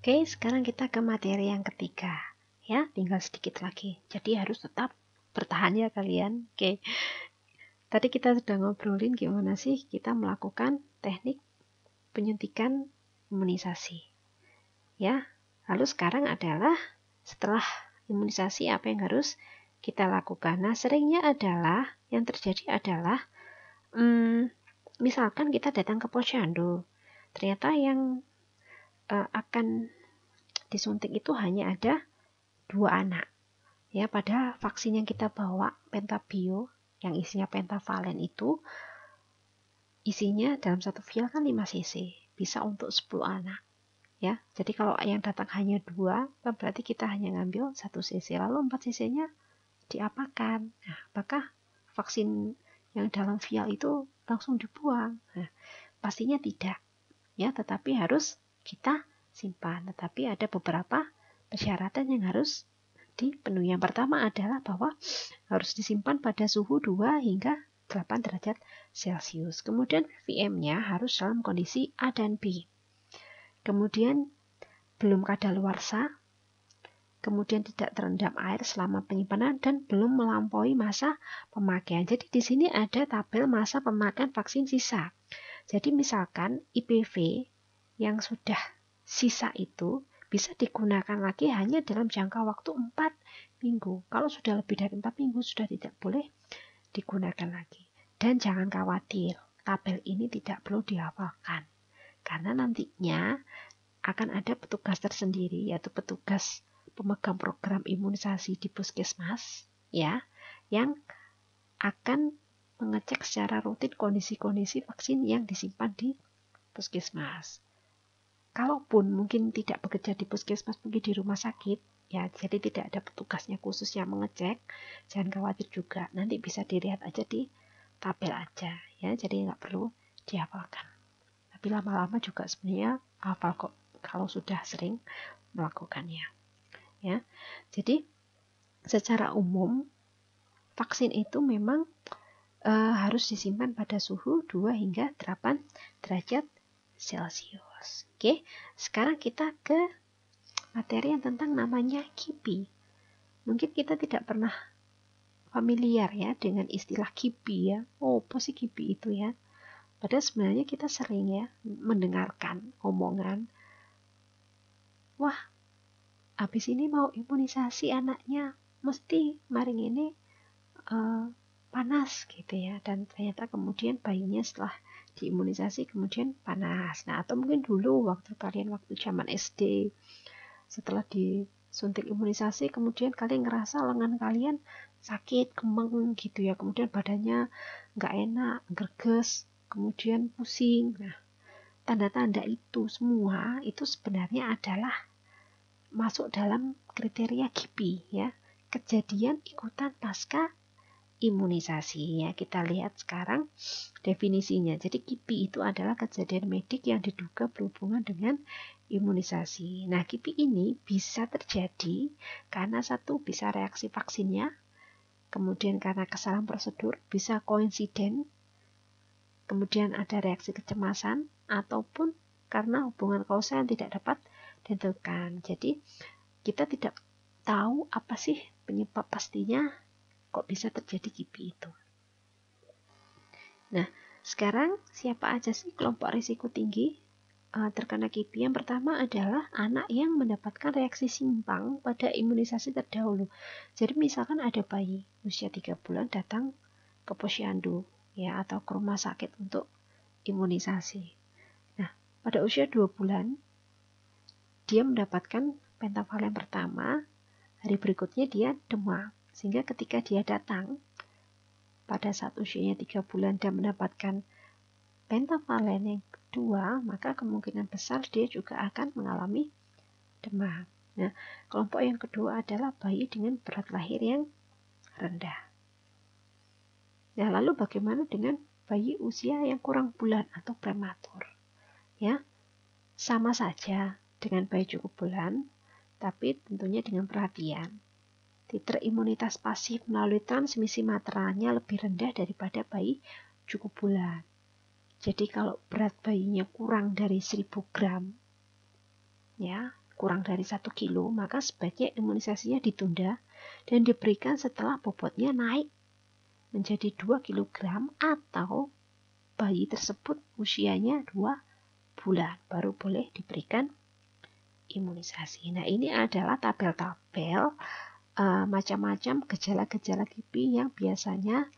Oke, sekarang kita ke materi yang ketiga. Ya, tinggal sedikit lagi. Jadi harus tetap bertahan ya kalian. Oke. Tadi kita sudah ngobrolin gimana sih kita melakukan teknik penyuntikan imunisasi. Ya. Lalu sekarang adalah setelah imunisasi apa yang harus kita lakukan. Nah, seringnya adalah yang terjadi adalah misalkan kita datang ke posyandu. Ternyata yang akan disuntik itu hanya ada 2 anak. Ya, padahal vaksin yang kita bawa pentabio yang isinya pentavalen itu isinya dalam satu vial kan 5 cc, bisa untuk 10 anak. Ya, jadi kalau yang datang hanya 2, kan berarti kita hanya ngambil 1 cc, lalu 4 cc-nya diapakan? Nah, apakah vaksin yang dalam vial itu langsung dibuang? Nah, pastinya tidak. Ya, tetapi harus kita simpan. Tetapi ada beberapa persyaratan yang harus dipenuhi. Yang pertama adalah bahwa harus disimpan pada suhu 2 hingga 8 derajat Celcius. Kemudian VM-nya harus dalam kondisi A dan B. Kemudian belum kadaluarsa, kemudian tidak terendam air selama penyimpanan dan belum melampaui masa pemakaian. Jadi di sini ada tabel masa pemakaian vaksin sisa. Jadi misalkan IPV yang sudah sisa itu bisa digunakan lagi hanya dalam jangka waktu 4 minggu. Kalau sudah lebih dari 4 minggu sudah tidak boleh digunakan lagi. Dan jangan khawatir, tabel ini tidak perlu dihafalkan. Karena nantinya akan ada petugas tersendiri, yaitu petugas pemegang program imunisasi di puskesmas, ya, yang akan mengecek secara rutin kondisi-kondisi vaksin yang disimpan di puskesmas. Kalaupun mungkin tidak bekerja di puskesmas, mungkin di rumah sakit, ya, jadi tidak ada petugasnya khusus yang mengecek, jangan khawatir juga, nanti bisa dilihat aja di tabel aja, ya, jadi nggak perlu dihafalkan. Tapi lama-lama juga sebenarnya hafal kok kalau sudah sering melakukannya. Ya, jadi secara umum vaksin itu memang harus disimpan pada suhu 2 hingga 8 derajat Celcius. Oke, sekarang kita ke materi yang tentang namanya KIPI. Mungkin kita tidak pernah familiar ya dengan istilah KIPI ya. Oh, apa sih KIPI itu ya? Padahal sebenarnya kita sering ya mendengarkan omongan, wah, habis ini mau imunisasi anaknya, mesti maring ini panas gitu ya. Dan ternyata kemudian bayinya setelah diimunisasi kemudian panas. Nah, atau mungkin dulu waktu zaman SD, setelah disuntik imunisasi kemudian kalian ngerasa lengan kalian sakit, kemeng gitu ya. Kemudian badannya nggak enak, gerges, kemudian pusing. Nah, tanda-tanda itu semua itu sebenarnya adalah masuk dalam kriteria KIPI ya, kejadian ikutan pasca imunisasi ya. Kita lihat sekarang definisinya. Jadi KIPI itu adalah kejadian medik yang diduga berhubungan dengan imunisasi. Nah, KIPI ini bisa terjadi karena satu, bisa reaksi vaksinnya, kemudian karena kesalahan prosedur, bisa koinsiden, kemudian ada reaksi kecemasan, ataupun karena hubungan kausal yang tidak dapat ditentukan. Jadi kita tidak tahu apa sih penyebab pastinya kok bisa terjadi KIPI itu. Nah, sekarang siapa aja sih kelompok risiko tinggi terkena KIPI? Yang pertama adalah anak yang mendapatkan reaksi simpang pada imunisasi terdahulu. Jadi misalkan ada bayi usia 3 bulan datang ke posyandu ya, atau ke rumah sakit untuk imunisasi. Nah, pada usia 2 bulan dia mendapatkan pentavalen pertama, hari berikutnya dia demam. Sehingga ketika dia datang pada saat usianya 3 bulan dan mendapatkan pentavalen yang kedua, maka kemungkinan besar dia juga akan mengalami demam. Nah, kelompok yang kedua adalah bayi dengan berat lahir yang rendah. Nah, lalu bagaimana dengan bayi usia yang kurang bulan atau prematur? Ya, sama saja dengan bayi cukup bulan, tapi tentunya dengan perhatian. Titer imunitas pasif melalui transmisi materalnya lebih rendah daripada bayi cukup bulan. Jadi kalau berat bayinya kurang dari 1000 gram, ya, kurang dari 1 kilo, maka sebaiknya imunisasinya ditunda dan diberikan setelah bobotnya naik menjadi 2 kg atau bayi tersebut usianya 2 bulan baru boleh diberikan imunisasi. Nah, ini adalah tabel-tabel macam-macam gejala-gejala kipi yang biasanya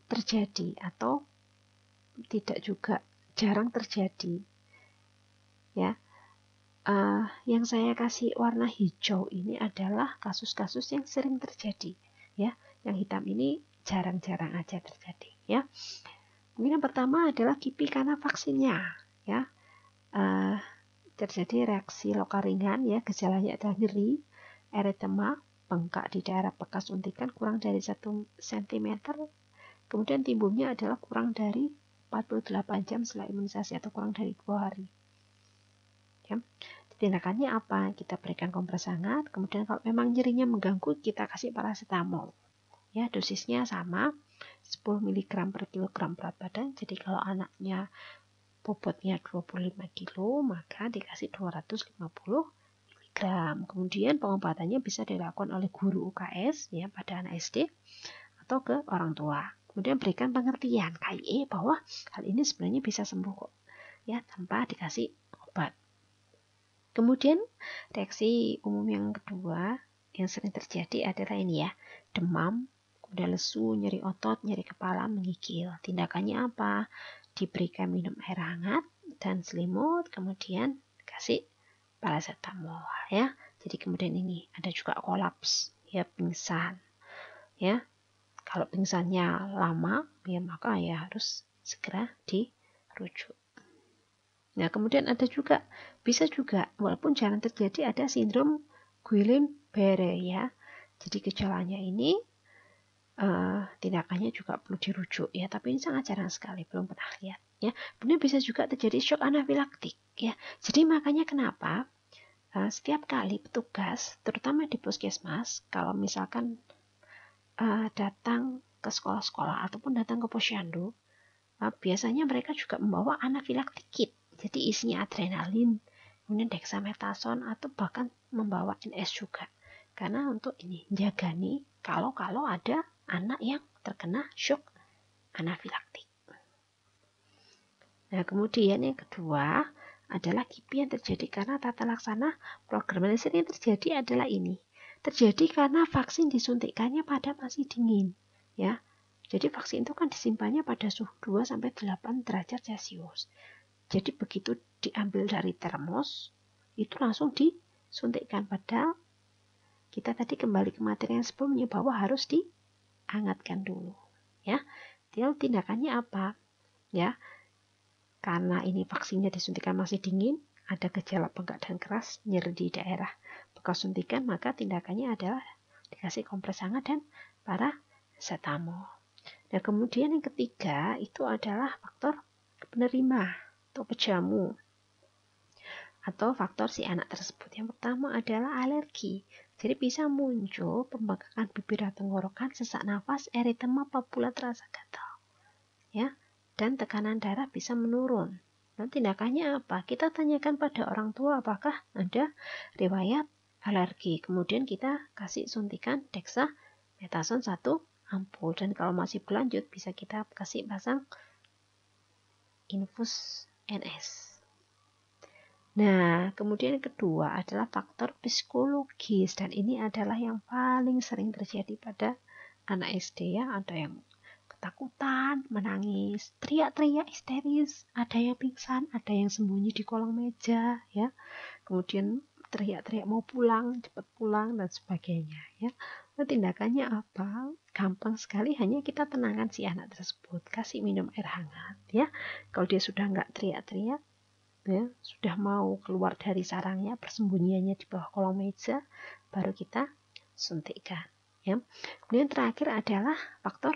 terjadi atau tidak juga jarang terjadi. Ya, yang saya kasih warna hijau ini adalah kasus-kasus yang sering terjadi. Ya, yang hitam ini jarang-jarang aja terjadi. Ya, mungkin yang pertama adalah kipi karena vaksinnya. Ya, terjadi reaksi lokal ringan. Ya, gejalanya adalah nyeri, eritema, bengkak di daerah bekas suntikan kurang dari 1 cm. Kemudian timbulnya adalah kurang dari 48 jam setelah imunisasi atau kurang dari 2 hari. Ya. Tindakannya apa? Kita berikan kompres hangat, kemudian kalau memang nyerinya mengganggu, kita kasih paracetamol. Ya, dosisnya sama, 10 mg per kilogram berat badan. Jadi kalau anaknya bobotnya 25 kilo, maka dikasih 250 mg. Kemudian pengobatannya bisa dilakukan oleh guru UKS ya pada anak SD atau ke orang tua. Kemudian berikan pengertian KIE bahwa hal ini sebenarnya bisa sembuh kok, ya, tanpa dikasih obat. Kemudian reaksi umum yang kedua yang sering terjadi adalah ini ya, demam, kemudian lesu, nyeri otot, nyeri kepala, menggigil. Tindakannya apa? Diberikan minum air hangat dan selimut, kemudian kasih paracetamol ya. Jadi kemudian ini ada juga kolaps ya, pingsan ya. Kalau pingsannya lama ya maka ya harus segera dirujuk. Nah, kemudian ada juga, bisa juga, walaupun jarang terjadi, ada sindrom Guillain-Barré ya. Jadi gejalanya ini tindakannya juga perlu dirujuk ya, tapi ini sangat jarang sekali, belum pernah lihat ya. Kemudian bisa juga terjadi shock anafilaktik ya. Jadi makanya kenapa setiap kali petugas, terutama di puskesmas, kalau misalkan datang ke sekolah-sekolah ataupun datang ke posyandu, biasanya mereka juga membawa anafilaktik kit. Jadi isinya adrenalin, kemudian dexamethasone atau bahkan membawa NS juga. Karena untuk ini jaga nih kalau ada anak yang terkena shock anafilaktik. Nah, kemudian yang kedua adalah kipi yang terjadi karena tata laksana program. Yang sering terjadi adalah ini. Terjadi karena vaksin disuntikannya pada masih dingin, ya. Jadi vaksin itu kan disimpannya pada suhu 2-8 derajat Celcius. Jadi begitu diambil dari termos, itu langsung disuntikkan. Padahal kita tadi kembali ke materi yang sebelumnya bahwa harus dihangatkan dulu. Ya, tindakannya apa? Ya, karena ini vaksinnya disuntikan masih dingin, ada gejala bengkak dan keras, nyeri di daerah bekas suntikan, maka tindakannya adalah dikasih kompres hangat dan paracetamol. Dan kemudian yang ketiga itu adalah faktor penerima atau pejamu atau faktor si anak tersebut. Yang pertama adalah alergi. Jadi bisa muncul pembengkakan bibir dan tenggorokan, sesak nafas, eritema papula terasa gatal. Ya, dan tekanan darah bisa menurun. Nah, tindakannya apa? Kita tanyakan pada orang tua apakah ada riwayat alergi. Kemudian kita kasih suntikan dexamethasone 1 ampul, dan kalau masih berlanjut bisa kita kasih pasang infus NS. Nah, kemudian yang kedua adalah faktor psikologis, dan ini adalah yang paling sering terjadi pada anak SD ya. Ada yang ketakutan, menangis, teriak-teriak histeris, ada yang pingsan, ada yang sembunyi di kolong meja ya. Kemudian teriak-teriak mau pulang, cepat pulang dan sebagainya ya. Nah, tindakannya apa? Gampang sekali, hanya kita tenangkan si anak tersebut, kasih minum air hangat ya. Kalau dia sudah nggak teriak-teriak ya, sudah mau keluar dari sarangnya, persembunyiannya di bawah kolong meja, baru kita suntikkan ya. Kemudian terakhir adalah faktor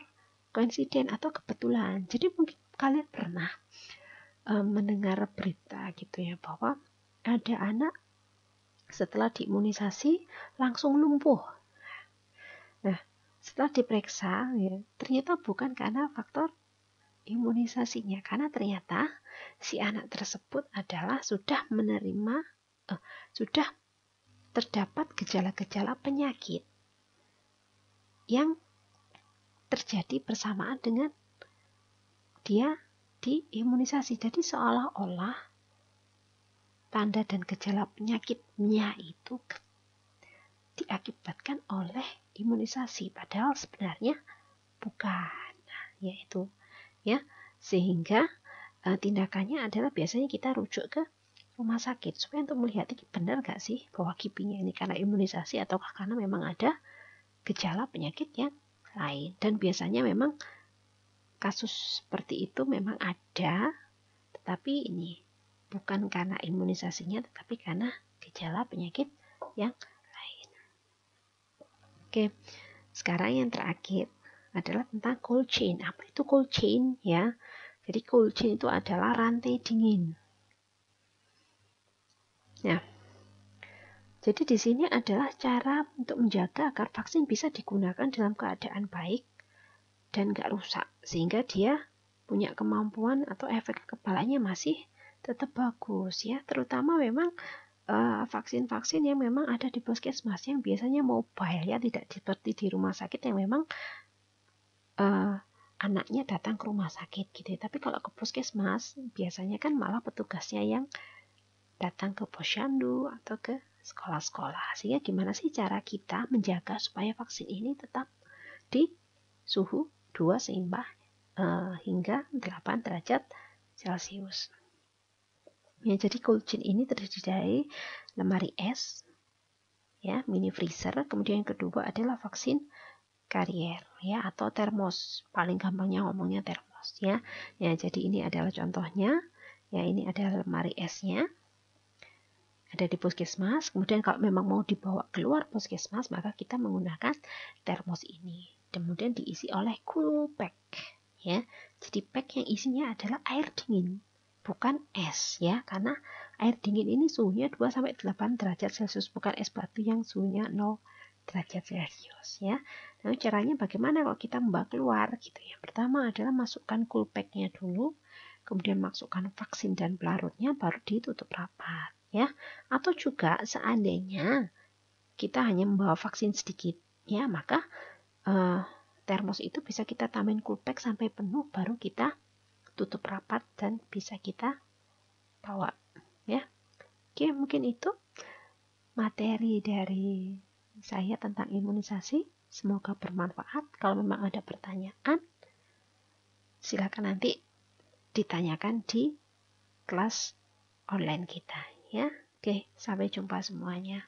koinsiden atau kebetulan. Jadi mungkin kalian pernah mendengar berita gitu ya, bahwa ada anak setelah diimunisasi langsung lumpuh. Nah, setelah diperiksa ya, ternyata bukan karena faktor imunisasinya, karena ternyata si anak tersebut adalah sudah terdapat gejala-gejala penyakit yang terjadi bersamaan dengan dia diimunisasi. Jadi seolah-olah tanda dan gejala penyakitnya itu diakibatkan oleh imunisasi, padahal sebenarnya bukan. Nah, yaitu ya, sehingga tindakannya adalah biasanya kita rujuk ke rumah sakit supaya untuk melihat ini benar nggak sih bahwa kipinya ini karena imunisasi ataukah karena memang ada gejala penyakit yang lain. Dan biasanya memang kasus seperti itu memang ada, tetapi ini bukan karena imunisasinya tetapi karena gejala penyakit yang lain. Oke, sekarang yang terakhir adalah tentang cold chain. Apa itu cold chain ya? Jadi cold chain itu adalah rantai dingin. Nah, jadi di sini adalah cara untuk menjaga agar vaksin bisa digunakan dalam keadaan baik dan nggak rusak, sehingga dia punya kemampuan atau efek kekebalannya masih tetap bagus ya. Terutama memang vaksin-vaksin yang memang ada di puskesmas yang biasanya mobile ya, tidak seperti di rumah sakit yang memang anaknya datang ke rumah sakit gitu ya. Tapi kalau ke puskesmas biasanya kan malah petugasnya yang datang ke posyandu atau ke sekolah-sekolah. Sehingga gimana sih cara kita menjaga supaya vaksin ini tetap di suhu 2 seimbang hingga 8 derajat Celcius. Ya, jadi cold chain ini terdiri dari lemari es, ya, mini freezer. Kemudian yang kedua adalah vaksin karier, ya, atau termos. Paling gampangnya ngomongnya termos, ya. Ya, jadi ini adalah contohnya. Ya, ini adalah lemari esnya. Ada di puskesmas. Kemudian kalau memang mau dibawa keluar puskesmas, maka kita menggunakan termos ini. Kemudian diisi oleh cool pack, ya. Jadi pack yang isinya adalah air dingin, bukan es, ya, karena air dingin ini suhunya 2 sampai 8 derajat Celcius, bukan es batu yang suhunya 0 derajat Celcius, ya. Nah, caranya bagaimana kalau kita membawa keluar gitu ya. Pertama adalah masukkan cool pack-nya dulu, kemudian masukkan vaksin dan pelarutnya, baru ditutup rapat, ya. Atau juga seandainya kita hanya membawa vaksin sedikit, ya, maka termos itu bisa kita tambahin cool pack sampai penuh, baru kita tutup rapat dan bisa kita bawa, ya. Oke, mungkin itu materi dari saya tentang imunisasi. Semoga bermanfaat. Kalau memang ada pertanyaan, silakan nanti ditanyakan di kelas online kita, ya. Oke, sampai jumpa semuanya.